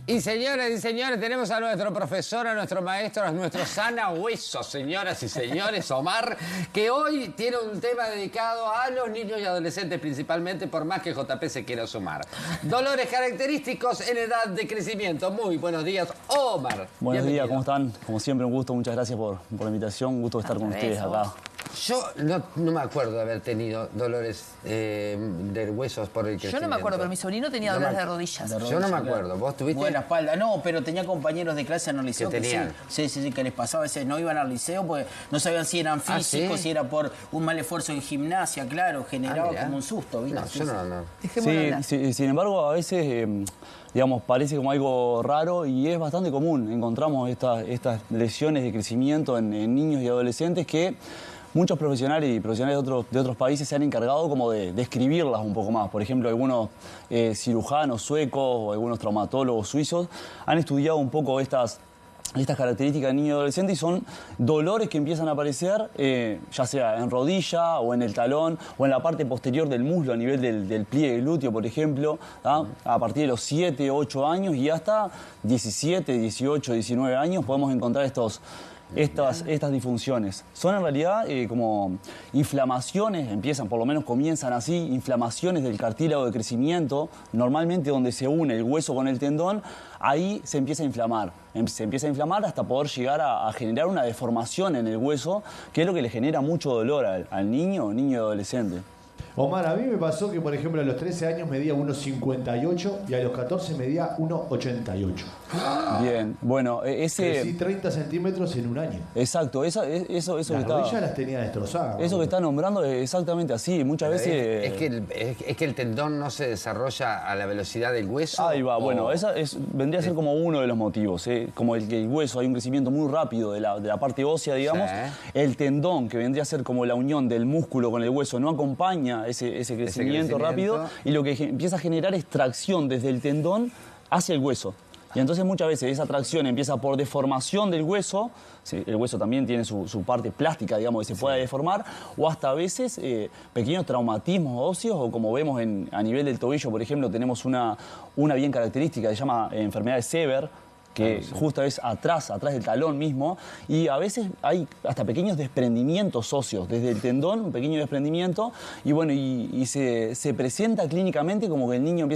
Y señores, tenemos a nuestro profesor, a nuestro maestro, a nuestro sanahueso, señoras y señores, Omar, que hoy tiene un tema dedicado a los niños y adolescentes principalmente, por más que JP se quiera sumar. Dolores característicos en edad de crecimiento. Muy buenos días, Omar. Buenos días, ¿cómo están? Como siempre, un gusto, muchas gracias por la invitación, un gusto estar con ustedes acá. Yo no me acuerdo de haber tenido dolores de huesos por el crecimiento. Yo no me acuerdo, pero mi sobrino tenía dolores de rodillas. Yo no me acuerdo. ¿Vos tuviste? Buena espalda. No, pero tenía compañeros de clase en el liceo que tenían. Sí, que les pasaba a veces, no iban al liceo porque no sabían si eran físicos, si era por un mal esfuerzo en gimnasia, claro, generaba como un susto, ¿viste? No, yo no. Sí, sin embargo, a veces, digamos, parece como algo raro y es bastante común. Encontramos estas lesiones de crecimiento en niños y adolescentes que muchos profesionales y profesionales de otros países se han encargado como de describirlas un poco más. Por ejemplo, algunos cirujanos suecos o algunos traumatólogos suizos han estudiado un poco estas características de niño y adolescente y son dolores que empiezan a aparecer ya sea en rodilla o en el talón o en la parte posterior del muslo a nivel del pliegue glúteo, por ejemplo, a partir de los 7, 8 años y hasta 17, 18, 19 años podemos encontrar estas disfunciones. Son en realidad como inflamaciones, por lo menos comienzan así, inflamaciones del cartílago de crecimiento, normalmente donde se une el hueso con el tendón, ahí se empieza a inflamar. Se empieza a inflamar hasta poder llegar a generar una deformación en el hueso, que es lo que le genera mucho dolor al niño y adolescente. Omar, a mí me pasó que, por ejemplo, a los 13 años medía 1,58 y a los 14 medía 1,88. Bien, bueno, crecí 30 centímetros en un año. Exacto, eso las que rodillas las tenía destrozadas. Eso que está nombrando es exactamente así. Muchas veces... Es que el tendón no se desarrolla a la velocidad del hueso. Ahí va, bueno, vendría a ser como uno de los motivos. Como que el hueso, hay un crecimiento muy rápido de la parte ósea, digamos. Sí. El tendón, que vendría a ser como la unión del músculo con el hueso, no acompaña ese crecimiento rápido y lo que empieza a generar es tracción desde el tendón hacia el hueso. Y entonces muchas veces esa tracción empieza por deformación del hueso, el hueso también tiene su parte plástica, digamos, que se puede deformar, o hasta a veces pequeños traumatismos óseos, o como vemos a nivel del tobillo, por ejemplo, tenemos una bien característica que se llama enfermedad de Sever, que justo es atrás del talón mismo, y a veces hay hasta pequeños desprendimientos óseos, desde el tendón, un pequeño desprendimiento, y bueno, y se presenta clínicamente como que el niño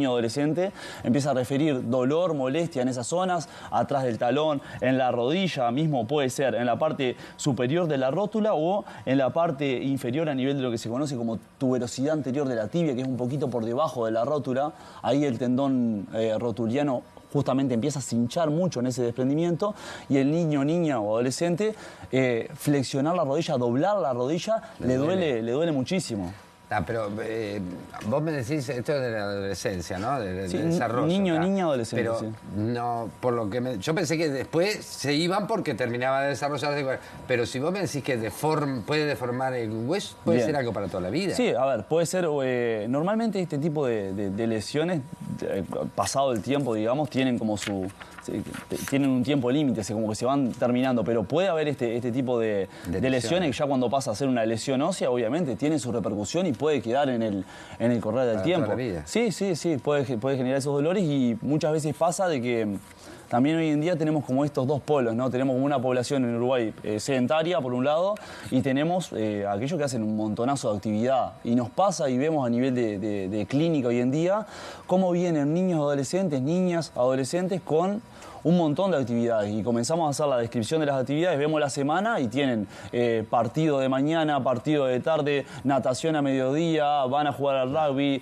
adolescente, empieza a referir dolor, molestia en esas zonas, atrás del talón, en la rodilla mismo puede ser, en la parte superior de la rótula o en la parte inferior a nivel de lo que se conoce como tuberosidad anterior de la tibia, que es un poquito por debajo de la rótula, ahí el tendón rotuliano justamente empieza a cinchar mucho en ese desprendimiento y el niño, niña o adolescente, flexionar la rodilla, doblar la rodilla, le duele muchísimo. Pero vos me decís esto de la adolescencia, ¿no? Del desarrollo. Niño, niña, adolescente. Pero no, por lo que yo pensé que después se iban porque terminaba de desarrollarse. Pero si vos me decís que puede deformar el hueso, puede ser algo para toda la vida. Sí, a ver, puede ser. Normalmente este tipo de lesiones, pasado el tiempo, digamos, tienen como tienen un tiempo límite, como que se van terminando, pero puede haber este tipo de lesiones que ya cuando pasa a ser una lesión ósea, obviamente, tiene su repercusión y puede quedar en el correr del tiempo. Toda la vida. Sí, puede generar esos dolores y muchas veces pasa de que también hoy en día tenemos como estos dos polos, ¿no? Tenemos una población en Uruguay sedentaria, por un lado, y tenemos aquellos que hacen un montonazo de actividad. Y nos pasa y vemos a nivel de clínica hoy en día cómo vienen niños, adolescentes, niñas, adolescentes con un montón de actividades y comenzamos a hacer la descripción de las actividades, vemos la semana y tienen partido de mañana, partido de tarde, natación a mediodía, van a jugar al rugby.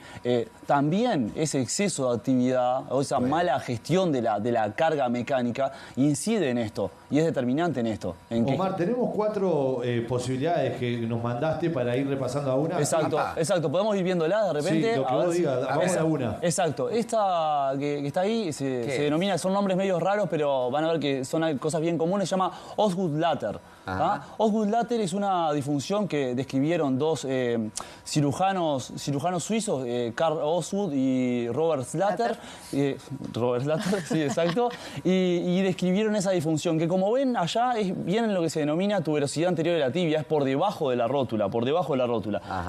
También ese exceso de actividad o esa mala gestión de la carga mecánica incide en esto y es determinante en esto. Omar, tenemos 4 posibilidades que nos mandaste para ir repasando a una. Exacto. Podemos ir viéndolas de repente. Sí, lo que vos digas, vamos a una. Exacto. Esta que está ahí se denomina, son nombres medios raros, raros, pero van a ver que son cosas bien comunes. Se llama Osgood-Latter. Osgood-Latter es una disfunción que describieron dos cirujanos suizos, Karl Osgood y Robert Slater. Robert Slater, sí, exacto. Y describieron esa disfunción, que como ven allá es bien en lo que se denomina tuberosidad anterior de la tibia, es por debajo de la rótula,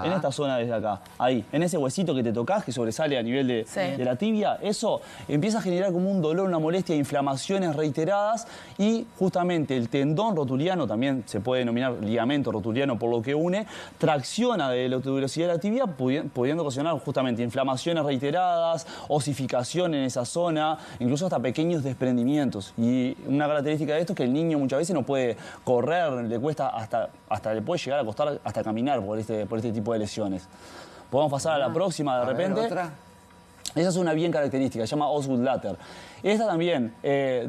en esta zona desde acá, ahí, en ese huesito que te tocas, que sobresale a nivel de la tibia, eso empieza a generar como un dolor, una molestia, inflamaciones reiteradas, y justamente el tendón rotuliano, también se puede denominar ligamento rotuliano por lo que une, tracciona de la tuberosidad de la tibia, pudiendo ocasionar justamente inflamaciones reiteradas, osificación en esa zona, incluso hasta pequeños desprendimientos. Y una característica de esto es que el niño muchas veces no puede correr, le cuesta hasta le puede llegar a costar hasta caminar por este tipo de lesiones. Podemos pasar a la próxima de repente. ¿Otra? Esa es una bien característica, se llama Osgood-Latter. Esta también,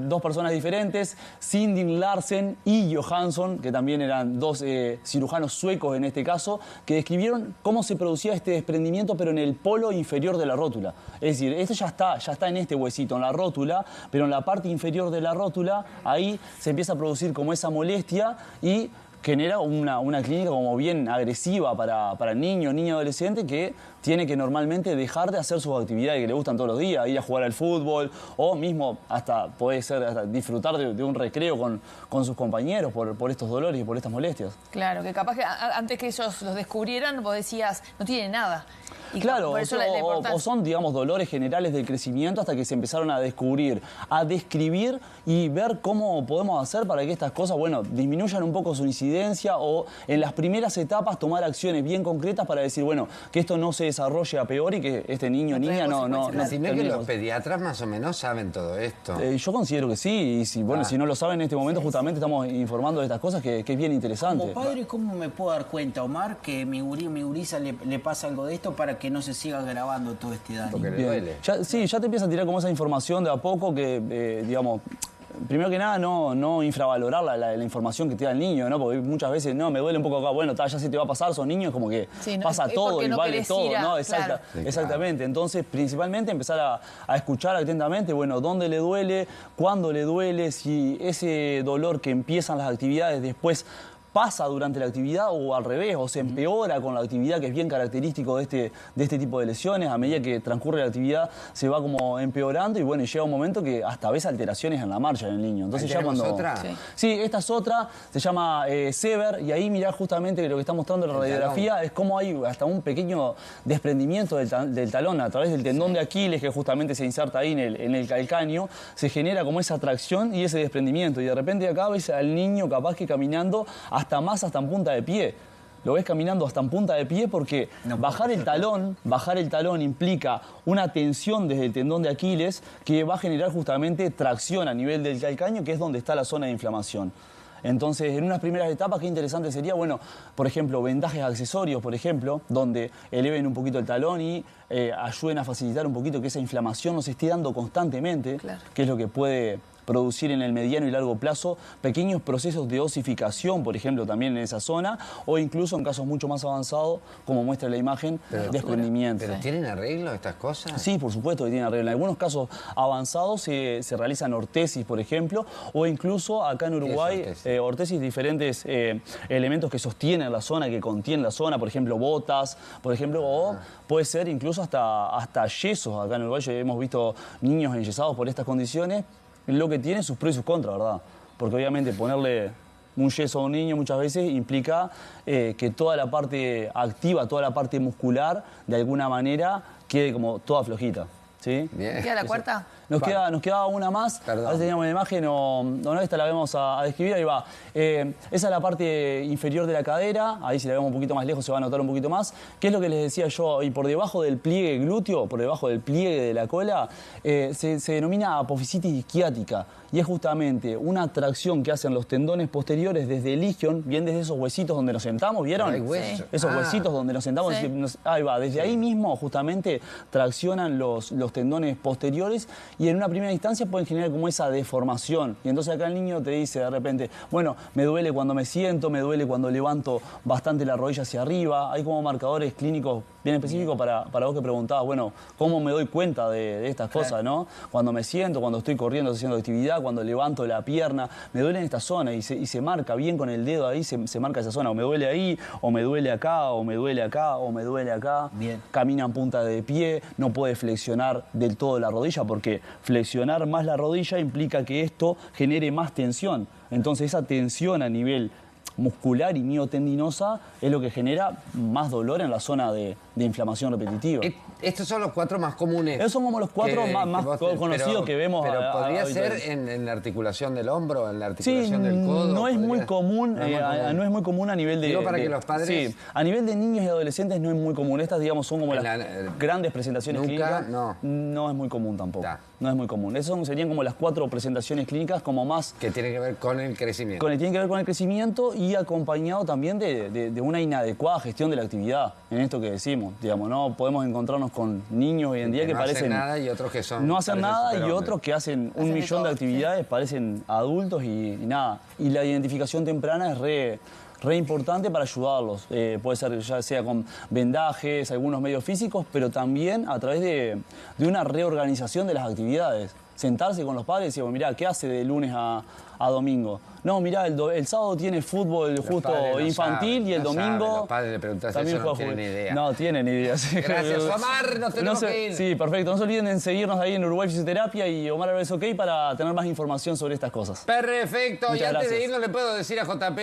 dos personas diferentes, Sinding Larsen y Johansson, que también eran dos cirujanos suecos en este caso, que describieron cómo se producía este desprendimiento, pero en el polo inferior de la rótula. Es decir, esto ya está en este huesito, en la rótula, pero en la parte inferior de la rótula, ahí se empieza a producir como esa molestia y genera una clínica como bien agresiva para el niño adolescente, que tiene que normalmente dejar de hacer sus actividades que le gustan todos los días, ir a jugar al fútbol, o mismo puede ser hasta disfrutar de un recreo con sus compañeros por estos dolores y por estas molestias. Claro, que capaz que antes que ellos los descubrieran, vos decías, no tiene nada. Y claro, por eso o son, digamos, dolores generales del crecimiento hasta que se empezaron a descubrir, a describir y ver cómo podemos hacer para que estas cosas, bueno, disminuyan un poco su incidencia, o en las primeras etapas tomar acciones bien concretas para decir, bueno, que esto no se desarrolle a peor y que este niño o niña no Decime que los pediatras más o menos saben todo esto. Yo considero que sí, y si no lo saben en este momento, justamente estamos informando de estas cosas que es bien interesante. Como padre, ¿cómo me puedo dar cuenta, Omar, que mi gurisa le pasa algo de esto para que no se siga grabando todo este daño? Porque le duele. Ya te empiezan a tirar como esa información de a poco que, digamos, primero que nada, no infravalorar la información que te da el niño, ¿no? Porque muchas veces, no, me duele un poco acá, bueno, ya se te va a pasar, son niños, como que pasa todo y vale todo, ¿no? Exactamente. Entonces, principalmente empezar a escuchar atentamente, bueno, dónde le duele, cuándo le duele, si ese dolor que empiezan las actividades después pasa durante la actividad o al revés, o se empeora con la actividad, que es bien característico de este tipo de lesiones. A medida que transcurre la actividad se va como empeorando, y bueno, llega un momento que hasta ves alteraciones en la marcha del niño. Entonces ya cuando... ¿Otra? Sí, esta es otra, se llama Sever, y ahí mirá justamente lo que está mostrando la radiografía, es como hay hasta un pequeño desprendimiento del talón a través del tendón de Aquiles, que justamente se inserta ahí en el calcáneo, se genera como esa tracción y ese desprendimiento, y de repente acá ves al niño capaz que caminando hasta en punta de pie. Lo ves caminando hasta en punta de pie porque bajar el talón implica una tensión desde el tendón de Aquiles que va a generar justamente tracción a nivel del calcáneo, que es donde está la zona de inflamación. Entonces, en unas primeras etapas, qué interesante sería, bueno, por ejemplo, vendajes accesorios, por ejemplo, donde eleven un poquito el talón y ayuden a facilitar un poquito que esa inflamación no se esté dando constantemente, que es lo que puede producir en el mediano y largo plazo pequeños procesos de osificación, por ejemplo, también en esa zona, o incluso en casos mucho más avanzados, como muestra la imagen, desprendimiento. ¿Pero tienen arreglo estas cosas? Sí, por supuesto que tienen arreglo. En algunos casos avanzados se realizan ortesis, por ejemplo, o incluso acá en Uruguay, ortesis, diferentes elementos que sostienen la zona, que contienen la zona, por ejemplo, botas, por ejemplo, o puede ser incluso hasta yesos. Acá en Uruguay hemos visto niños enyesados por estas condiciones, lo que tiene sus pros y sus contras, ¿verdad? Porque obviamente ponerle un yeso a un niño muchas veces implica que toda la parte activa, toda la parte muscular, de alguna manera, quede como toda flojita, ¿sí? Bien. ¿Queda la cuarta? Nos queda una más. Perdón. A ver si teníamos la imagen no, esta la vamos a describir, ahí va. Esa es la parte inferior de la cadera, ahí si la vemos un poquito más lejos se va a notar un poquito más. ¿Qué es lo que les decía yo? Y por debajo del pliegue glúteo, por debajo del pliegue de la cola, se denomina apofisitis isquiática. Y es justamente una tracción que hacen los tendones posteriores desde el isquion, bien desde esos huesitos donde nos sentamos, ¿vieron? Hay huesos. Esos huesitos donde nos sentamos, ahí va, desde ahí mismo justamente traccionan los tendones posteriores, y en una primera instancia pueden generar como esa deformación. Y entonces acá el niño te dice de repente, bueno, me duele cuando me siento, me duele cuando levanto bastante la rodilla hacia arriba. Hay como marcadores clínicos bien específico para vos que preguntabas, bueno, ¿cómo me doy cuenta de estas cosas, no? Cuando me siento, cuando estoy corriendo, haciendo actividad, cuando levanto la pierna, me duele en esta zona y se marca bien con el dedo ahí, se marca esa zona, o me duele ahí, o me duele acá, o me duele acá, o me duele acá. Bien. Camina en punta de pie, no puede flexionar del todo la rodilla, porque flexionar más la rodilla implica que esto genere más tensión. Entonces esa tensión a nivel muscular y miotendinosa es lo que genera más dolor en la zona de inflamación repetitiva. Estos son los 4 más comunes. Esos son como los 4 más conocidos que vemos. Pero podría ser en la articulación del hombro, en la articulación del codo. No es muy común, no es muy común a nivel de... Digo para que los padres... Sí, a nivel de niños y adolescentes no es muy común. Estas, digamos, son como las grandes presentaciones clínicas. No es muy común tampoco. No es muy común. Esas serían como las 4 presentaciones clínicas como más... Que tienen que ver con el crecimiento. Tienen que ver con el crecimiento y acompañado también de una inadecuada gestión de la actividad, en esto que decimos. Digamos, no podemos encontrarnos con niños hoy en día que parecen... No hacen nada y otros que son... No hacen nada y otros que hacen un millón de actividades, parecen adultos y nada. Y la identificación temprana es re importante para ayudarlos. Puede ser ya sea con vendajes, algunos medios físicos, pero también a través de una reorganización de las actividades. Sentarse con los padres y decir, bueno, mirá, ¿qué hace de lunes a domingo? No, mirá, el sábado tiene fútbol justo infantil y el domingo... Los padres le preguntas también eso, no tienen ni idea. No tienen ni idea. Sí. Gracias, Omar, nos tenemos que ir. Sí, perfecto. No se olviden de seguirnos ahí en Uruguay Fisioterapia y Omar Álvarez OK para tener más información sobre estas cosas. Perfecto. Muchas y antes gracias. de irnos le puedo decir a JP...